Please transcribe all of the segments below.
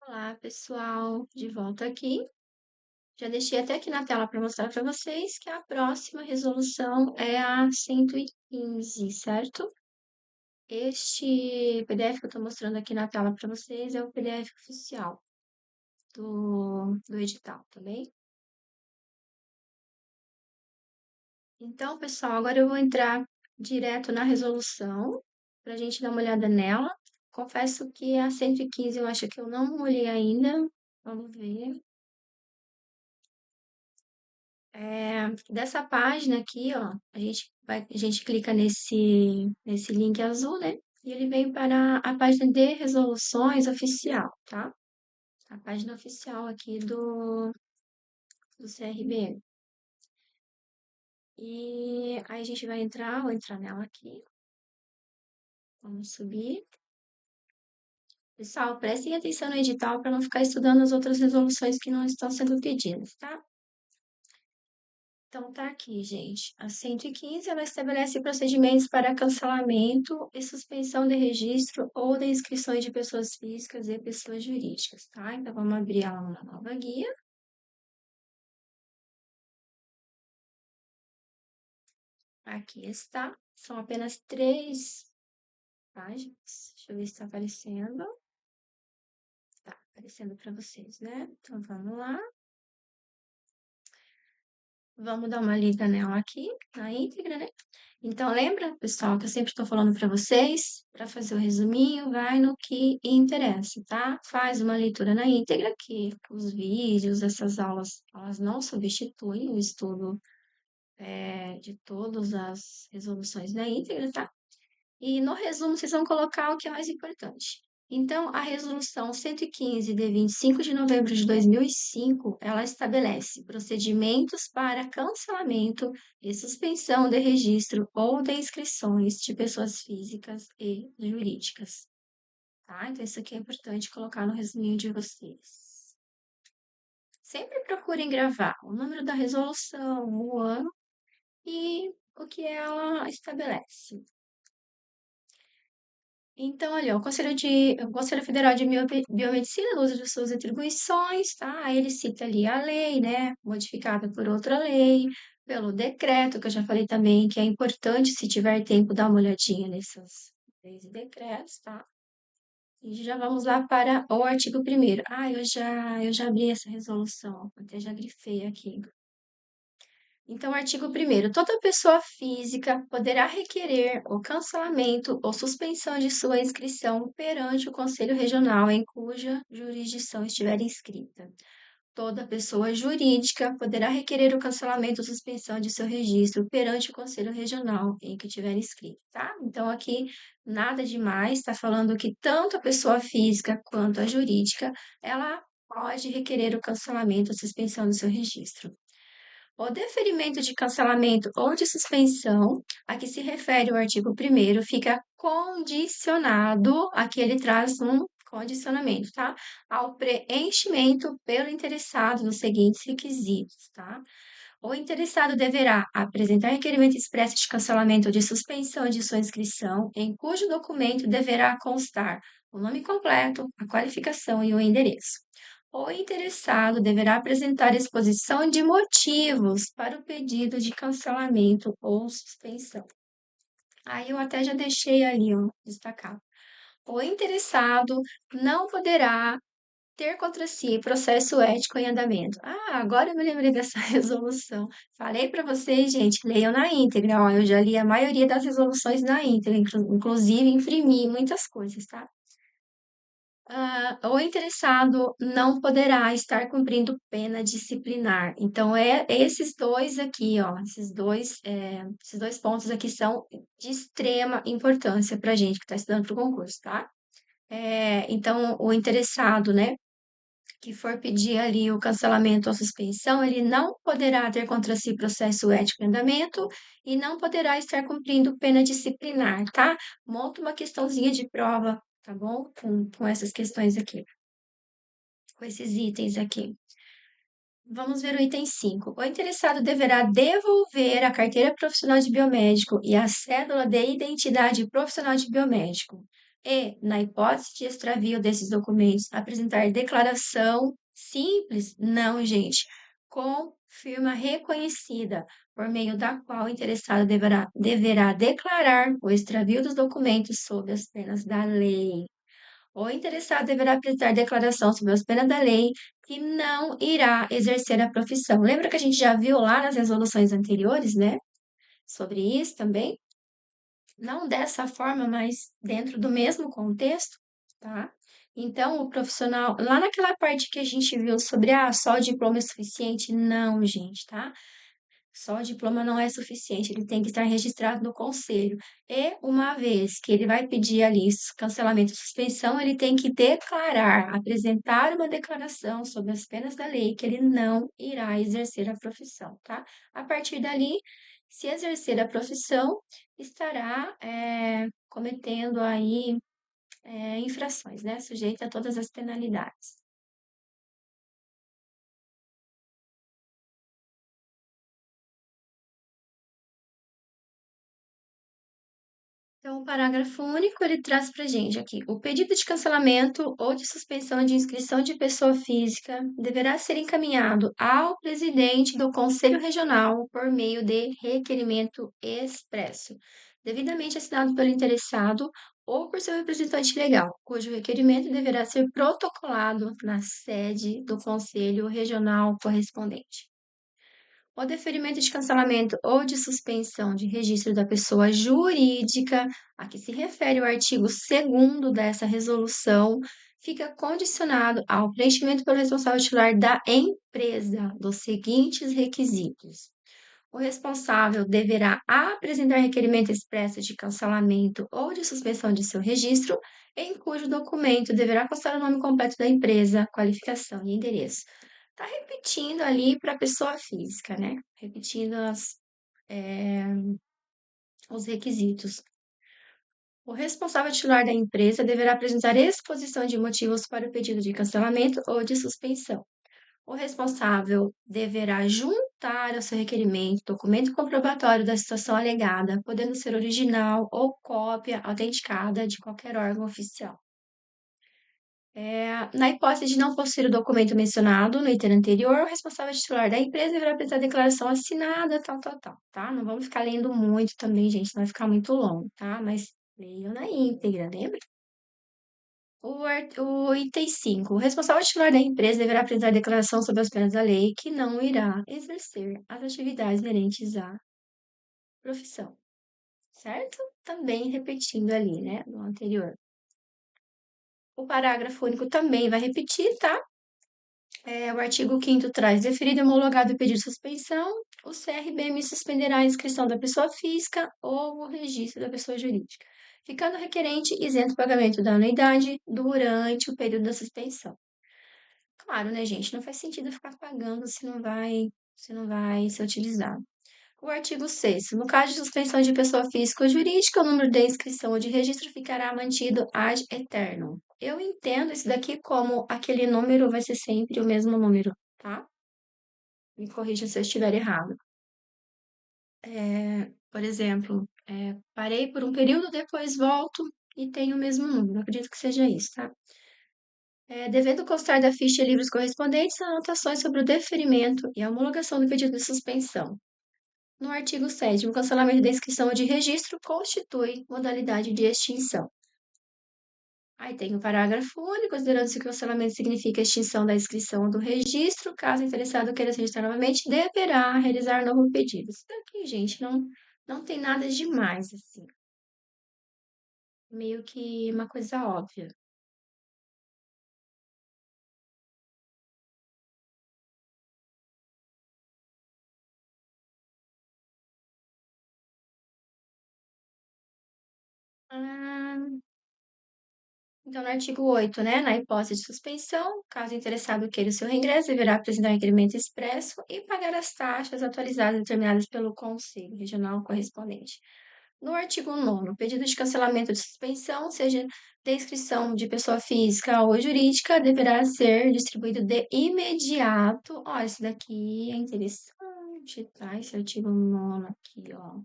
Olá, pessoal, de volta aqui. Já deixei até aqui na tela para mostrar para vocês que a próxima resolução é a 115, certo? Este PDF que eu estou mostrando aqui na tela para vocês é o PDF oficial do edital, tá bem? Então, pessoal, agora eu vou entrar direto na resolução para a gente dar uma olhada nela. Confesso que a 115 eu acho que eu não olhei ainda. Vamos ver. Dessa página aqui, ó, a gente clica nesse link azul, né? E ele vem para a página de resoluções oficial, tá? A página oficial aqui do CRBM. E aí a gente vai vou entrar nela aqui. Vamos subir. Pessoal, prestem atenção no edital para não ficar estudando as outras resoluções que não estão sendo pedidas, tá? Então, tá aqui, gente. A 115, ela estabelece procedimentos para cancelamento e suspensão de registro ou de inscrições de pessoas físicas e pessoas jurídicas, tá? Então, vamos abrir ela na nova guia. Aqui está. São apenas 3 páginas. Deixa eu ver se está aparecendo. Tá aparecendo para vocês, né? Então, vamos lá. Vamos dar uma lida nela aqui, na íntegra, né? Então, lembra, pessoal, que eu sempre estou falando para vocês, para fazer o resuminho, vai no que interessa, tá? Faz uma leitura na íntegra, que os vídeos, essas aulas, elas não substituem o estudo de todas as resoluções na íntegra, tá? E no resumo, vocês vão colocar o que é mais importante. Então, a Resolução 115, de 25 de novembro de 2005, ela estabelece procedimentos para cancelamento e suspensão de registro ou de inscrições de pessoas físicas e jurídicas. Tá? Então, isso aqui é importante colocar no resuminho de vocês. Sempre procurem gravar o número da resolução, o ano e o que ela estabelece. Então, olha, o Conselho Federal de Biomedicina, no uso de suas atribuições, tá? Aí ele cita ali a lei, né? Modificada por outra lei, pelo decreto, que eu já falei também, que é importante, se tiver tempo, dar uma olhadinha nessas leis e decretos, tá? E já vamos lá para o artigo 1º. Ah, eu já abri essa resolução, até já grifei aqui. Então, artigo 1º. Toda pessoa física poderá requerer o cancelamento ou suspensão de sua inscrição perante o Conselho Regional em cuja jurisdição estiver inscrita. Toda pessoa jurídica poderá requerer o cancelamento ou suspensão de seu registro perante o Conselho Regional em que estiver inscrito, tá? Então, aqui, nada demais, está falando que tanto a pessoa física quanto a jurídica, ela pode requerer o cancelamento ou suspensão do seu registro. O deferimento de cancelamento ou de suspensão, a que se refere o artigo 1º, fica condicionado, aqui ele traz um condicionamento, tá? Ao preenchimento pelo interessado dos seguintes requisitos, tá? O interessado deverá apresentar requerimento expresso de cancelamento ou de suspensão de sua inscrição, em cujo documento deverá constar o nome completo, a qualificação e o endereço. O interessado deverá apresentar exposição de motivos para o pedido de cancelamento ou suspensão. Aí eu até já deixei ali, ó, destacado. O interessado não poderá ter contra si processo ético em andamento. Ah, agora eu me lembrei dessa resolução. Falei para vocês, gente, leiam na íntegra. Ó, eu já li a maioria das resoluções na íntegra, inclusive imprimi muitas coisas, tá? O interessado não poderá estar cumprindo pena disciplinar. Então, é esses dois aqui, ó, esses dois pontos aqui são de extrema importância para a gente que está estudando para o concurso, tá? Então, o interessado, né, que for pedir ali o cancelamento ou suspensão, ele não poderá ter contra si processo ético em andamento e não poderá estar cumprindo pena disciplinar, tá? Monta uma questãozinha de prova, tá bom? Com essas questões aqui, com esses itens aqui. Vamos ver o item 5. O interessado deverá devolver a carteira profissional de biomédico e a cédula de identidade profissional de biomédico, E, na hipótese de extravio desses documentos, apresentar declaração simples? Não, gente. Com firma reconhecida, por meio da qual o interessado deverá declarar o extravio dos documentos sob as penas da lei. O interessado deverá apresentar declaração sob as penas da lei que não irá exercer a profissão. Lembra que a gente já viu lá nas resoluções anteriores, né? Sobre isso também? Não dessa forma, mas dentro do mesmo contexto, tá? Então, o profissional, lá naquela parte que a gente viu sobre, só o diploma é suficiente, não, gente, tá? Só o diploma não é suficiente, ele tem que estar registrado no conselho. E uma vez que ele vai pedir ali cancelamento ou suspensão, ele tem que declarar, apresentar uma declaração sobre as penas da lei que ele não irá exercer a profissão, tá? A partir dali, se exercer a profissão, estará cometendo aí infrações, né? Sujeito a todas as penalidades. Então, o parágrafo único, ele traz para gente aqui: o pedido de cancelamento ou de suspensão de inscrição de pessoa física deverá ser encaminhado ao presidente do Conselho Regional por meio de requerimento expresso, devidamente assinado pelo interessado ou por seu representante legal, cujo requerimento deverá ser protocolado na sede do Conselho Regional correspondente. O deferimento de cancelamento ou de suspensão de registro da pessoa jurídica a que se refere o artigo 2º dessa resolução fica condicionado ao preenchimento pelo responsável titular da empresa dos seguintes requisitos: o responsável deverá apresentar requerimento expresso de cancelamento ou de suspensão de seu registro, em cujo documento deverá constar o nome completo da empresa, qualificação e endereço. Está repetindo ali para a pessoa física, né? Repetindo os requisitos. O responsável titular da empresa deverá apresentar exposição de motivos para o pedido de cancelamento ou de suspensão. O responsável deverá juntar ao seu requerimento documento comprobatório da situação alegada, podendo ser original ou cópia autenticada de qualquer órgão oficial. Na hipótese de não possuir o documento mencionado no item anterior, o responsável titular da empresa deverá apresentar a declaração assinada, tal, tal, tal, tá? Não vamos ficar lendo muito também, gente, senão vai ficar muito longo, tá? Mas leiam na íntegra, lembra? O item 5. O responsável titular da empresa deverá apresentar declaração sobre as penas da lei que não irá exercer as atividades inerentes à profissão, certo? Também repetindo ali, né, no anterior. O parágrafo único também vai repetir, tá? O artigo 5º traz: deferido e homologado o pedido de suspensão, o CRBM suspenderá a inscrição da pessoa física ou o registro da pessoa jurídica, ficando o requerente isento do pagamento da anuidade durante o período da suspensão. Claro, né, gente? Não faz sentido ficar pagando se não vai ser utilizado. O artigo 6º. No caso de suspensão de pessoa física ou jurídica, o número de inscrição ou de registro ficará mantido ad eternum. Eu entendo isso daqui como aquele número vai ser sempre o mesmo número, tá? Me corrija se eu estiver errado. Por exemplo, parei por um período, depois volto e tenho o mesmo número. Acredito que seja isso, tá? Devendo constar da ficha livros correspondentes anotações sobre o deferimento e a homologação do pedido de suspensão. No artigo 7º, o cancelamento da inscrição ou de registro constitui modalidade de extinção. Aí tem o parágrafo único, considerando-se que o cancelamento significa a extinção da inscrição ou do registro, caso o interessado queira se registrar novamente, deverá realizar novo pedido. Isso daqui, gente, não tem nada demais, assim. Meio que uma coisa óbvia. Hum, Então, no artigo 8, né, na hipótese de suspensão, caso o interessado queira o seu reingresso, deverá apresentar requerimento expresso e pagar as taxas atualizadas determinadas pelo Conselho Regional correspondente. No artigo 9º, pedido de cancelamento de suspensão, seja de inscrição de pessoa física ou jurídica, deverá ser distribuído de imediato. Ó, esse daqui é interessante, tá? Esse artigo 9º aqui, ó.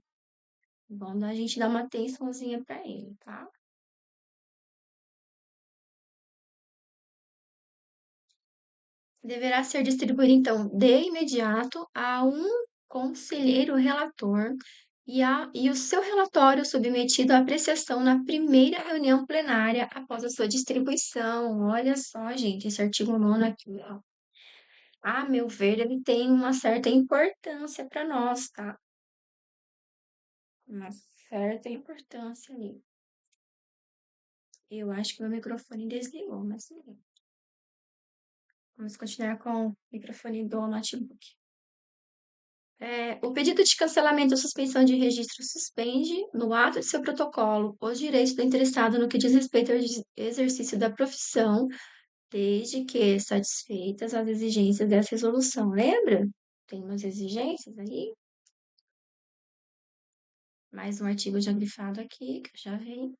Bom, a gente dar uma atençãozinha para ele, tá? Deverá ser distribuído, então, de imediato a um conselheiro relator e o seu relatório submetido à apreciação na primeira reunião plenária após a sua distribuição. Olha só, gente, esse artigo 9 aqui, ó. A meu ver, ele tem uma certa importância para nós, tá? Uma certa importância ali. Eu acho que meu microfone desligou, mas tudo bem. Vamos continuar com o microfone do notebook. O pedido de cancelamento ou suspensão de registro suspende, no ato de seu protocolo, os direitos do interessado no que diz respeito ao exercício da profissão, desde que satisfeitas as exigências dessa resolução. Lembra? Tem umas exigências aí. Mais um artigo já grifado aqui, que eu já vi.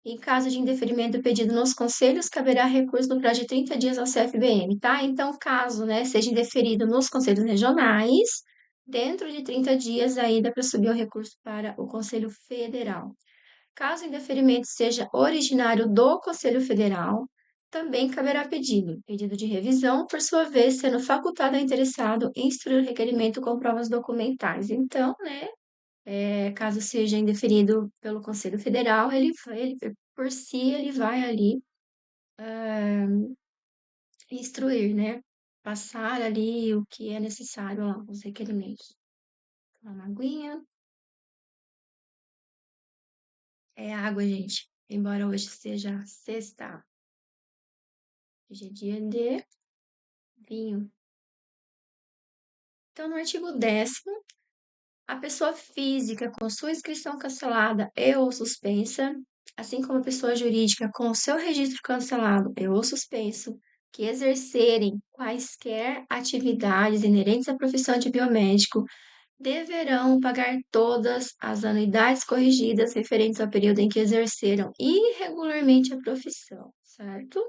Em caso de indeferimento do pedido nos conselhos, caberá recurso no prazo de 30 dias ao CFBM, tá? Então, caso, né, seja indeferido nos conselhos regionais, dentro de 30 dias aí dá para subir o recurso para o Conselho Federal. Caso o indeferimento seja originário do Conselho Federal, também caberá pedido de revisão, por sua vez, sendo facultado ao interessado instruir o requerimento com provas documentais. Então, né, caso seja indeferido pelo Conselho Federal, ele por si, ele vai ali instruir, né? Passar ali o que é necessário lá, os requerimentos. Uma aguinha. É água, gente. Embora hoje seja sexta, hoje é dia de vinho. Então, no artigo 10º, a pessoa física com sua inscrição cancelada e ou suspensa, assim como a pessoa jurídica com o seu registro cancelado e ou suspenso, que exercerem quaisquer atividades inerentes à profissão de biomédico, deverão pagar todas as anuidades corrigidas referentes ao período em que exerceram irregularmente a profissão, certo?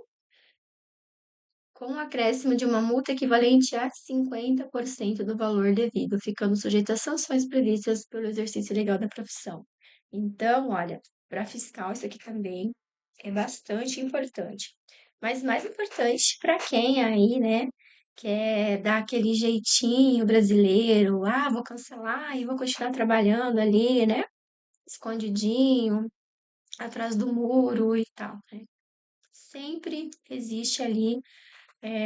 Com o acréscimo de uma multa equivalente a 50% do valor devido, ficando sujeito às sanções previstas pelo exercício legal da profissão. Então, olha, para fiscal, isso aqui também é bastante importante. Mas mais importante para quem aí, né, quer dar aquele jeitinho brasileiro, vou cancelar e vou continuar trabalhando ali, né, escondidinho, atrás do muro e tal, né? Sempre existe ali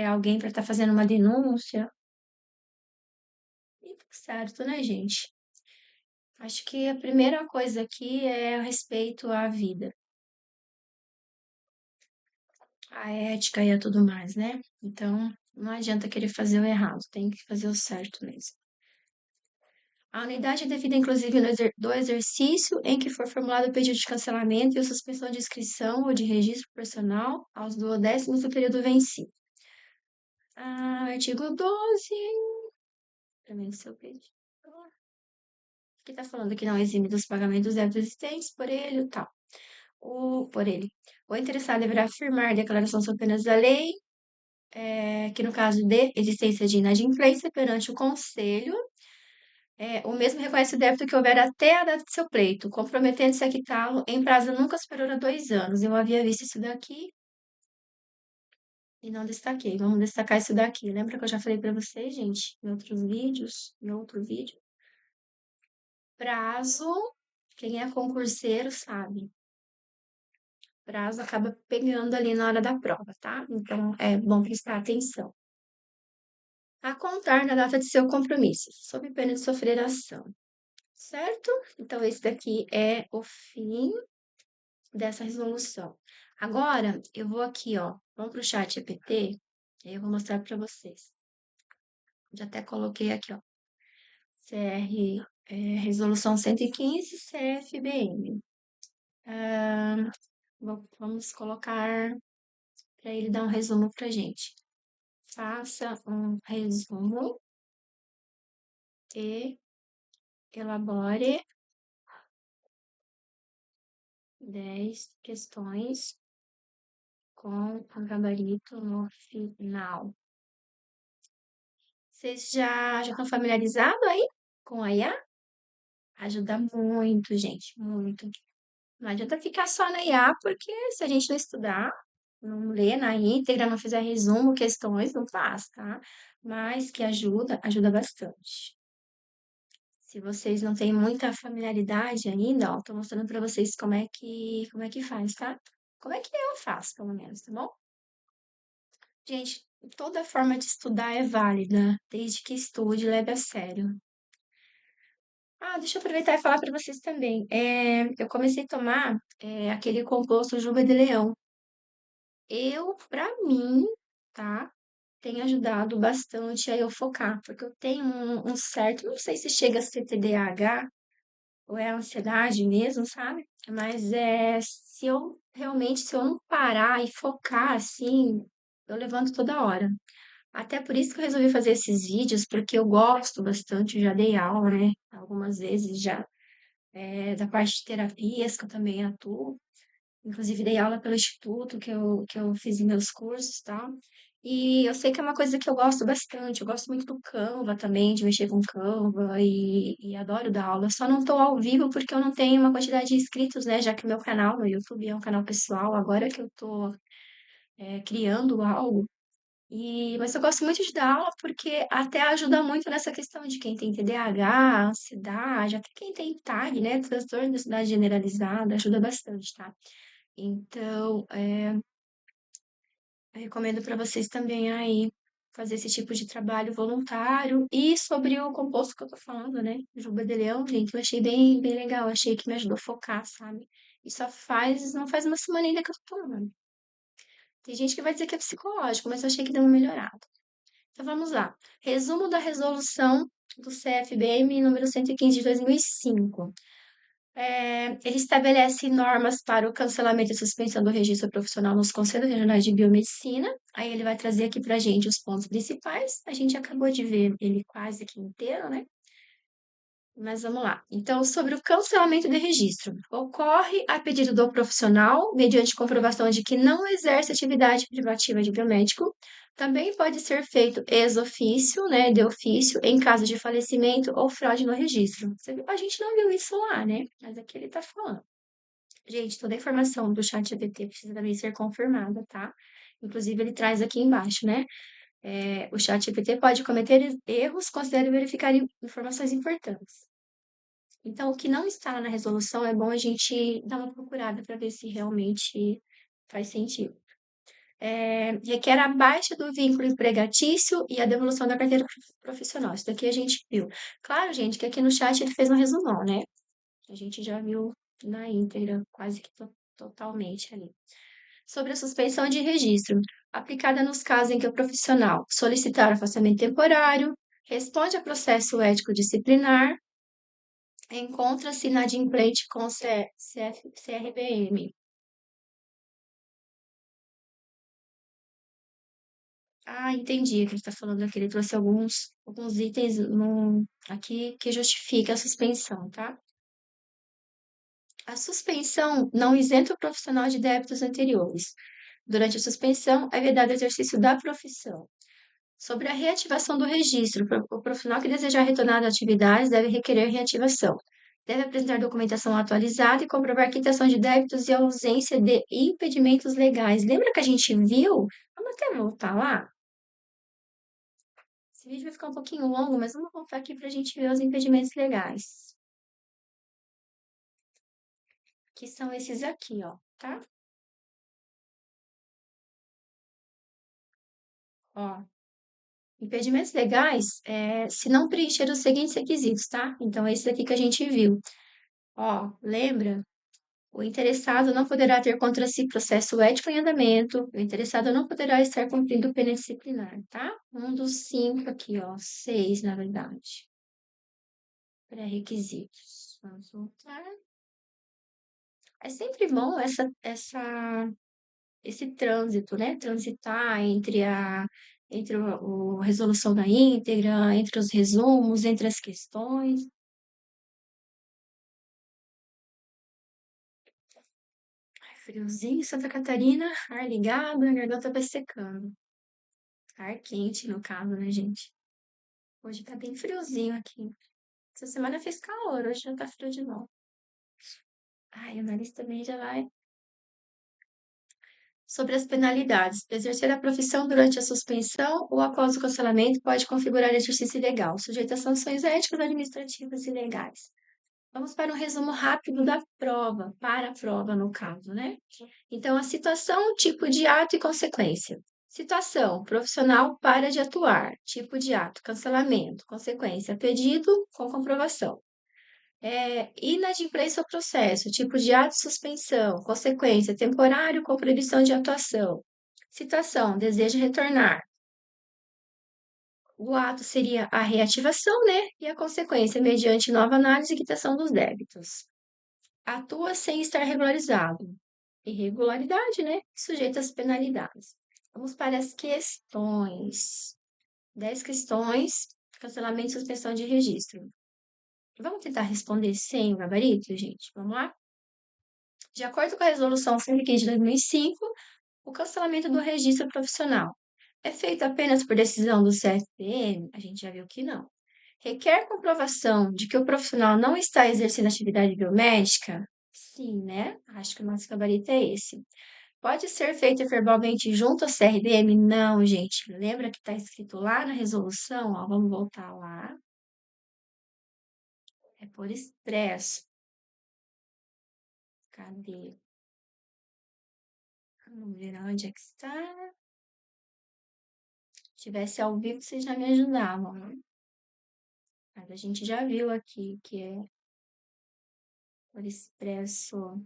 alguém para estar fazendo uma denúncia. E tá certo, né, gente? Acho que a primeira coisa aqui é o respeito à vida, à ética e a tudo mais, né? Então, não adianta querer fazer o errado, tem que fazer o certo mesmo. A unidade é devida, inclusive, do exercício em que for formulado o pedido de cancelamento e a suspensão de inscrição ou de registro profissional aos duodécimos do período vencido. Artigo 12. Também do seu pedido. Que está falando que não exime dos pagamentos dos débitos existentes por ele e tal. Por ele. O interessado deverá afirmar a declaração sob penas da lei, que no caso de existência de inadimplência perante o Conselho, o mesmo reconhece o débito que houver até a data de seu pleito, comprometendo-se a quitá-lo em prazo nunca superior a 2 anos. Eu havia visto isso daqui e não destaquei. Vamos destacar isso daqui. Lembra que eu já falei para vocês, gente, em outros vídeos, em outro vídeo? Prazo, quem é concurseiro sabe. Prazo acaba pegando ali na hora da prova, tá? Então, é bom prestar atenção. A contar na data de seu compromisso, sob pena de sofrer ação, certo? Então, esse daqui é o fim dessa resolução. Agora, eu vou aqui, ó, vamos para o chat GPT, e eu vou mostrar para vocês. Já até coloquei aqui, ó, resolução 115, CFBM. Vamos colocar para ele dar um resumo para gente. Faça um resumo e elabore 10 questões com um gabarito no final. Vocês já estão familiarizados aí com a IA? Ajuda muito, gente, muito. Não adianta ficar só na IA, porque se a gente não estudar, não lê na íntegra, não fizer resumo, questões, não faz, tá? Mas que ajuda, ajuda bastante. Se vocês não têm muita familiaridade ainda, ó, tô mostrando para vocês como é que faz, tá? Como é que eu faço, pelo menos, tá bom? Gente, toda forma de estudar é válida, desde que estude, leve a sério. Ah, deixa eu aproveitar e falar para vocês também. Eu comecei a tomar aquele composto Juba de Leão. Para mim, tá? Tem ajudado bastante a eu focar, porque eu tenho um certo, não sei se chega a ser TDAH ou é ansiedade mesmo, sabe? Mas se eu não parar e focar assim, eu levanto toda hora. Até por isso que eu resolvi fazer esses vídeos, porque eu gosto bastante, já dei aula, né? Algumas vezes já, da parte de terapias, que eu também atuo. Inclusive, dei aula pelo instituto que eu fiz em meus cursos e tal. E eu sei que é uma coisa que eu gosto bastante. Eu gosto muito do Canva também, de mexer com Canva e adoro dar aula. Só não estou ao vivo porque eu não tenho uma quantidade de inscritos, né? Já que o meu canal no YouTube é um canal pessoal, agora que eu estou criando algo. Mas eu gosto muito de dar aula porque até ajuda muito nessa questão de quem tem TDAH, ansiedade, até quem tem TAG, né? Transtorno de ansiedade generalizada, ajuda bastante, tá? Então, eu recomendo para vocês também aí fazer esse tipo de trabalho voluntário. E sobre o composto que eu tô falando, né? Juba de Leão, gente, eu achei bem legal. Achei que me ajudou a focar, sabe? E não faz uma semana ainda que eu tô tomando. Tem gente que vai dizer que é psicológico, mas eu achei que deu uma melhorada. Então vamos lá. Resumo da resolução do CFBM número 115 de 2005. Ele estabelece normas para o cancelamento e suspensão do registro profissional nos Conselhos Regionais de Biomedicina. Aí ele vai trazer aqui para a gente os pontos principais. A gente acabou de ver ele quase aqui inteiro, né? Mas vamos lá. Então, sobre o cancelamento de registro. Ocorre a pedido do profissional, mediante comprovação de que não exerce atividade privativa de biomédico. Também pode ser feito ex ofício, né, de ofício, em caso de falecimento ou fraude no registro. A gente não viu isso lá, né? Mas aqui ele está falando. Gente, toda a informação do chat GPT precisa também ser confirmada, tá? Inclusive, ele traz aqui embaixo, né? O chat GPT pode cometer erros, considere verificar informações importantes. Então, o que não está na resolução é bom a gente dar uma procurada para ver se realmente faz sentido. Requer a baixa do vínculo empregatício e a devolução da carteira profissional. Isso daqui a gente viu. Claro, gente, que aqui no chat ele fez um resumão, né? A gente já viu na íntegra, quase que totalmente ali. Sobre a suspensão de registro, aplicada nos casos em que o profissional solicitar afastamento temporário, responde a processo ético disciplinar, encontra-se inadimplente com CRBM. Ah, entendi o que ele está falando aqui. Ele trouxe alguns itens aqui que justifica a suspensão, tá? A suspensão não isenta o profissional de débitos anteriores. Durante a suspensão, é vedado o exercício da profissão. Sobre a reativação do registro, o profissional que desejar retornar às atividades deve requerer reativação. Deve apresentar documentação atualizada e comprovar quitação de débitos e ausência de impedimentos legais. Lembra que a gente viu? Vamos até voltar lá? Esse vídeo vai ficar um pouquinho longo, mas vamos voltar aqui para a gente ver os impedimentos legais. Que são esses aqui, ó, tá? Ó, impedimentos legais, se não preencher os seguintes requisitos, tá? Então, esse daqui que a gente viu. Ó, lembra? O interessado não poderá ter contra si processo ético em andamento. O interessado não poderá estar cumprindo pena disciplinar, tá? Um dos cinco aqui, ó. Seis, na verdade. Pré-requisitos. Vamos voltar. É sempre bom esse trânsito, né? Transitar entre o resolução da íntegra, entre os resumos, entre as questões. Ai, friozinho em Santa Catarina, ar ligado, a garganta vai secando. Ar quente, no caso, né, gente? Hoje tá bem friozinho aqui. Essa semana fez calor, hoje já tá frio de novo. Ai, o nariz também já vai. Sobre as penalidades, exercer a profissão durante a suspensão ou após o cancelamento pode configurar exercício ilegal, sujeito a sanções éticas, administrativas e legais. Vamos para um resumo rápido da prova, para a prova no caso, né? Então, a situação, tipo de ato e consequência. Situação, profissional para de atuar, tipo de ato, cancelamento, consequência, pedido com comprovação. Inadimplência ao processo, tipo de ato, suspensão, consequência, temporário com proibição de atuação. Situação, deseja retornar. O ato seria a reativação, né? E a consequência, mediante nova análise e quitação dos débitos. Atua sem estar regularizado. Irregularidade, né? Sujeita às penalidades. Vamos para as questões. 10 questões, cancelamento e suspensão de registro. Vamos tentar responder sem o gabarito, gente? Vamos lá? De acordo com a Resolução 115 de 2005, o cancelamento do registro profissional é feito apenas por decisão do CFPM? A gente já viu que não. Requer comprovação de que o profissional não está exercendo atividade biomédica? Sim, né? Acho que o nosso gabarito é esse. Pode ser feito verbalmente junto ao CRBM? Não, gente. Lembra que está escrito lá na resolução? Ó, vamos voltar lá. É por expresso. Cadê? Vamos ver onde é que está. Se tivesse ao vivo, vocês já me ajudavam, né? Mas a gente já viu aqui que é por expresso.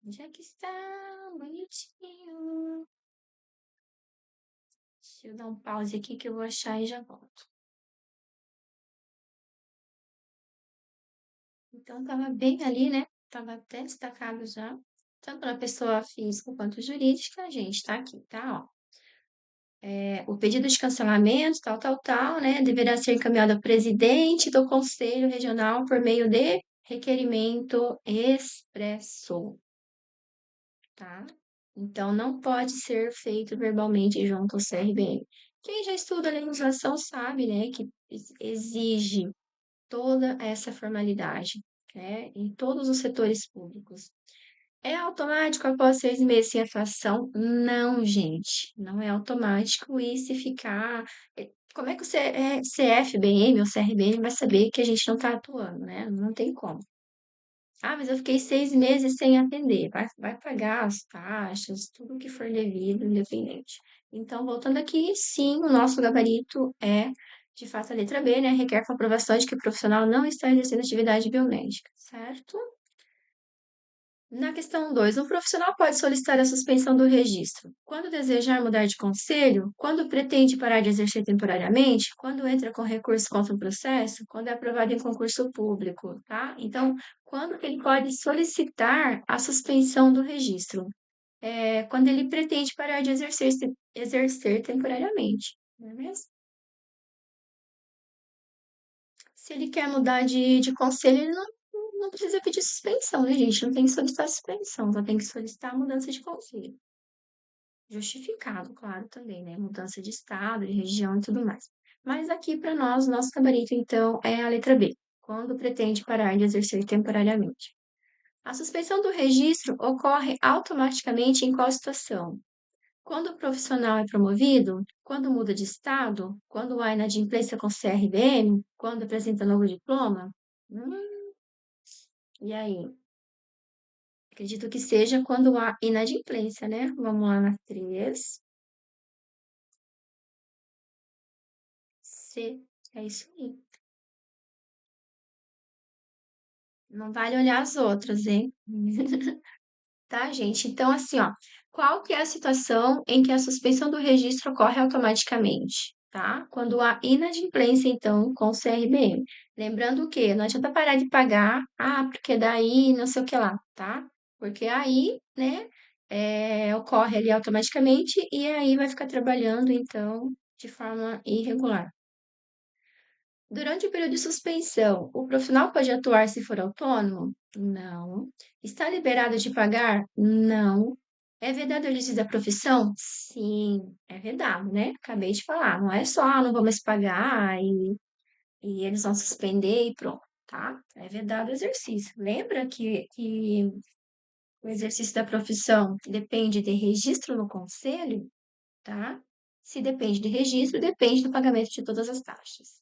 Onde é que está? Bonitinho. Deixa eu dar um pause aqui que eu vou achar e já volto. Então, estava bem ali, né? Estava até destacado já. Tanto na pessoa física quanto jurídica, a gente tá aqui, tá? Ó. O pedido de cancelamento, tal, né? Deverá ser encaminhado ao presidente do Conselho Regional por meio de requerimento expresso, tá? Então, não pode ser feito verbalmente junto ao CRBM. Quem já estuda a legislação sabe, né, que exige toda essa formalidade, né, em todos os setores públicos. É automático após 6 meses sem atuação? Não, gente, não é automático. E se ficar. Como é que o CFBM ou CRBM vai saber que a gente não está atuando, né? Não tem como. Ah, mas eu fiquei 6 meses sem atender. Vai pagar as taxas, tudo que for devido, independente. Então, voltando aqui, sim, o nosso gabarito é, de fato, a letra B, né? Requer comprovação de que o profissional não está exercendo atividade biomédica, certo? Na questão 2, um profissional pode solicitar a suspensão do registro quando desejar mudar de conselho, quando pretende parar de exercer temporariamente, quando entra com recurso contra o processo, quando é aprovado em concurso público, tá? Então, quando que ele pode solicitar a suspensão do registro? Quando ele pretende parar de exercer temporariamente, não é mesmo? Se ele quer mudar de conselho, ele não precisa pedir suspensão, né, gente? Não tem que solicitar suspensão, só tem que solicitar a mudança de conselho. Justificado, claro, também, né? Mudança de estado, de região e tudo mais. Mas aqui, para nós, nosso gabarito, então, é a letra B, quando pretende parar de exercer temporariamente. A suspensão do registro ocorre automaticamente em qual situação? Quando o profissional é promovido, quando muda de estado, quando há inadimplência com CRBM, quando apresenta novo diploma? E aí? Acredito que seja quando há inadimplência, né? Vamos lá na 3. C. É isso aí. Não vale olhar as outras, hein? Tá, gente? Então, assim, ó, qual que é a situação em que a suspensão do registro ocorre automaticamente, tá? Quando há inadimplência, então, com o CRBM. Lembrando que não adianta parar de pagar, porque daí não sei o que lá, tá? Porque aí, né, ocorre ali automaticamente e aí vai ficar trabalhando, então, de forma irregular. Durante o período de suspensão, o profissional pode atuar se for autônomo? Não. Está liberado de pagar? Não. É vedado o exercício da profissão? Sim, é vedado, né? Acabei de falar. Não é só, não vou mais pagar e eles vão suspender e pronto, tá? É vedado o exercício. Lembra que o exercício da profissão depende de registro no conselho, tá? Se depende de registro, depende do pagamento de todas as taxas.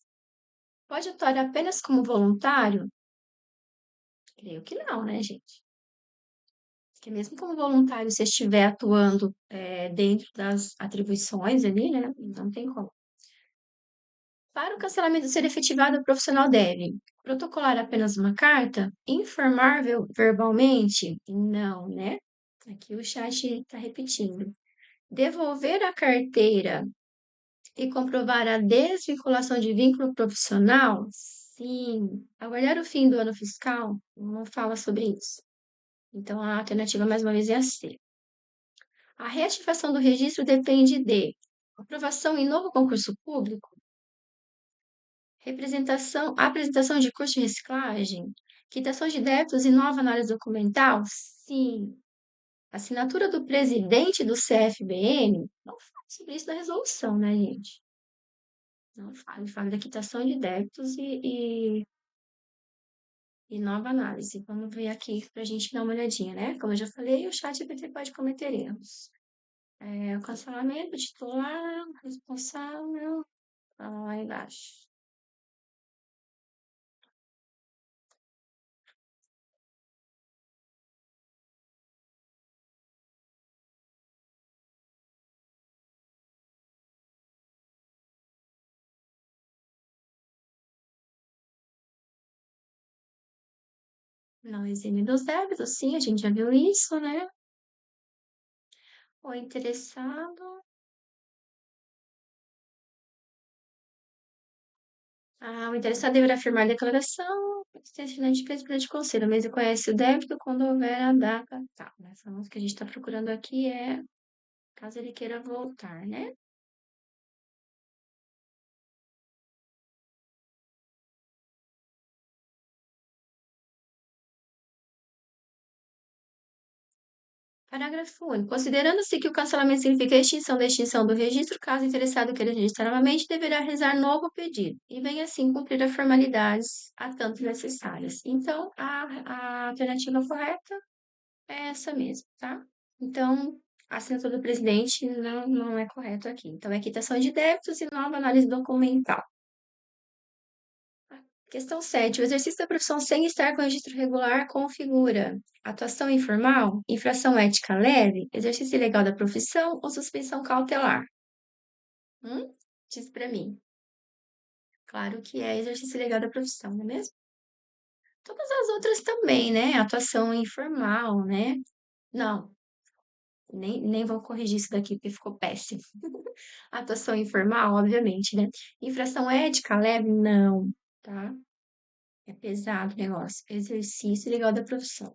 Pode atuar apenas como voluntário? Creio que não, né, gente? Porque mesmo como voluntário, se estiver atuando dentro das atribuições ali, né? Não tem como. Para o cancelamento ser efetivado, o profissional deve protocolar apenas uma carta, informar verbalmente? Não, né? Aqui o chat está repetindo. Devolver a carteira e comprovar a desvinculação de vínculo profissional? Sim. Aguardar o fim do ano fiscal? Não fala sobre isso. Então, a alternativa, mais uma vez, é a C. A reativação do registro depende de aprovação em novo concurso público, apresentação de custo de reciclagem, quitação de débitos e nova análise documental? Sim. Assinatura do presidente do CFBN? Não fala sobre isso na resolução, né, gente? Não fala, fala da quitação de débitos e nova análise. Vamos ver aqui para a gente dar uma olhadinha, né? Como eu já falei, o chat GPT pode cometer erros. O cancelamento, titular, responsável, lá embaixo. Não exime dos débitos, sim, a gente já viu isso, né? O interessado. O interessado deverá firmar a declaração, existência de presidente de conselho, mas ele conhece o débito quando houver a data. Tá, mas o que a gente está procurando aqui é caso ele queira voltar, né? Parágrafo único. Considerando-se que o cancelamento significa a extinção do registro, caso o interessado queira registrar novamente, deverá realizar novo pedido e venha assim cumprir as formalidades a tanto necessárias. Então, a alternativa correta é essa mesmo, tá? Então, a assinatura do presidente não é correto aqui. Então, é quitação de débitos e nova análise documental. Questão 7. O exercício da profissão sem estar com registro regular configura atuação informal, infração ética leve, exercício ilegal da profissão ou suspensão cautelar? Diz para mim. Claro que é exercício ilegal da profissão, não é mesmo? Todas as outras também, né? Atuação informal, né? Não, nem vou corrigir isso daqui porque ficou péssimo. Atuação informal, obviamente, né? Infração ética leve, não, tá? É pesado o negócio. Exercício ilegal da profissão.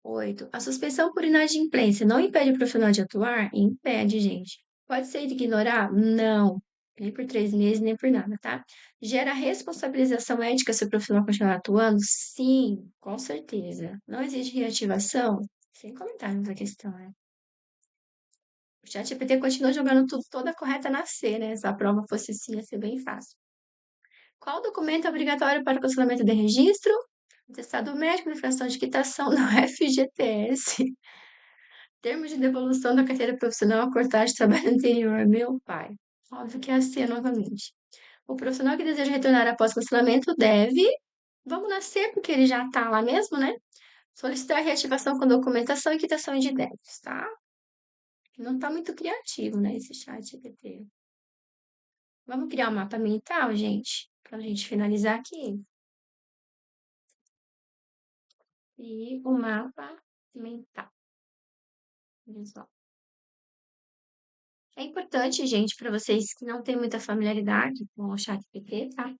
8. A suspensão por inadimplência não impede o profissional de atuar? Impede, gente. Pode ser ignorar? Não. Nem por 3 meses, nem por nada, tá? Gera responsabilização ética se o profissional continuar atuando? Sim, com certeza. Não existe reativação? Sem comentários a questão, né? O ChatGPT continua jogando tudo toda correta na C, né? Se a prova fosse sim, ia ser bem fácil. Qual documento é obrigatório para o cancelamento de registro? Atestado médico, declaração de quitação no FGTS. Termos de devolução da carteira profissional, cortar de trabalho anterior. Meu pai. Óbvio que é a C novamente. O profissional que deseja retornar após cancelamento deve. Vamos nascer, porque ele já está lá mesmo, né? Solicitar reativação com documentação e quitação de débitos, tá? Não está muito criativo, né, esse chat GPT. Vamos criar um mapa mental, gente? Para a gente finalizar aqui. E o mapa mental. Visual. É importante, gente, para vocês que não têm muita familiaridade com o chat GPT, tá?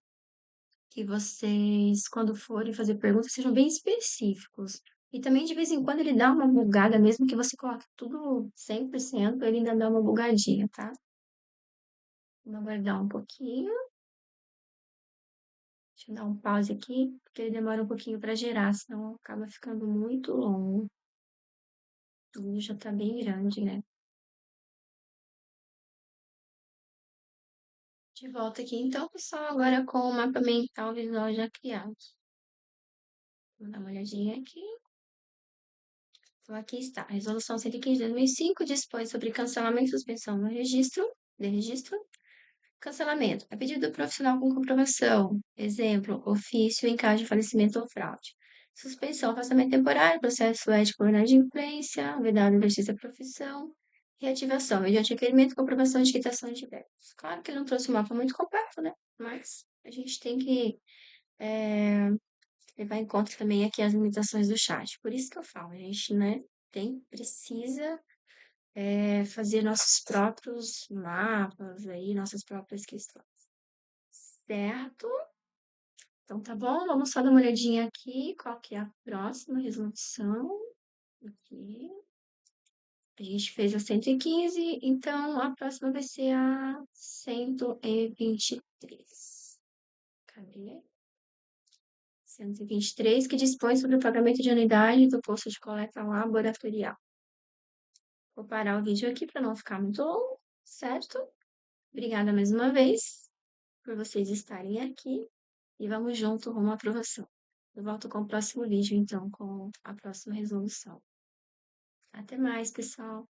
Que vocês, quando forem fazer perguntas, sejam bem específicos. E também, de vez em quando, ele dá uma bugada, mesmo que você coloque tudo 100%, ele ainda dá uma bugadinha, tá? Vamos aguardar um pouquinho. Deixa eu dar um pause aqui, porque ele demora um pouquinho para gerar, senão acaba ficando muito longo. O vídeo já tá bem grande, né? De volta aqui, então, pessoal, agora com o mapa mental visual já criado. Vou dar uma olhadinha aqui. Então, aqui está. A Resolução 115 de 2005 dispõe sobre cancelamento e suspensão no registro, de registro. Cancelamento. A pedido do profissional com comprovação. Exemplo, ofício em caso de falecimento ou fraude. Suspensão, afastamento temporário, processo ético ou inadimplência, vedado do exercício da profissão. Reativação, mediante requerimento, comprovação de quitação de débitos. Claro que ele não trouxe um mapa muito completo, né? Mas a gente tem que levar em conta também aqui as limitações do chat. Por isso que eu falo, a gente, né, precisa fazer nossos próprios mapas aí, nossas próprias questões. Certo? Então tá bom, vamos só dar uma olhadinha aqui, qual que é a próxima resolução. Aqui. A gente fez a 115, então a próxima vai ser a 123. Cadê? 123, que dispõe sobre o pagamento de anuidade do posto de coleta laboratorial. Vou parar o vídeo aqui para não ficar muito longo, certo? Obrigada mais uma vez por vocês estarem aqui e vamos junto rumo à aprovação. Eu volto com o próximo vídeo, então, com a próxima resolução. Até mais, pessoal!